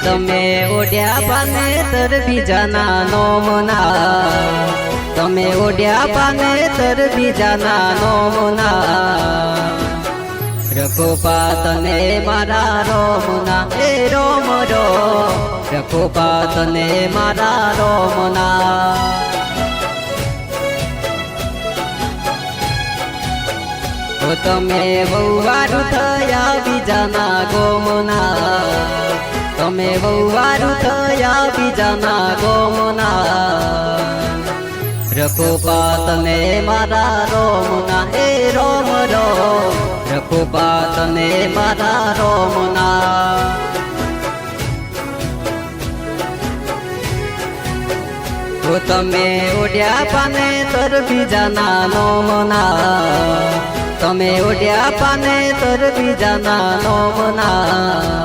તમે ઓઢ્યા પાને તર બીજાના નોમના તમે ઓઢ્યા પાને તર બીજાના નોમના રઘુપાતને મારા રોમના એ રોમ રો રઘુપાતને મારા રોમના તમે વહુવારું થયા બીજાના ગોમના તમે વહુવારું થયા બીજાના ગોમના રઘુપાતને મારા રોમના એ રોમ રો રઘુપાતને મારા રોમના તમે ઓઢ્યા પાને તર બીજાના નોમના તમે ઓઢ્યા પાને તર બીજાના નોમના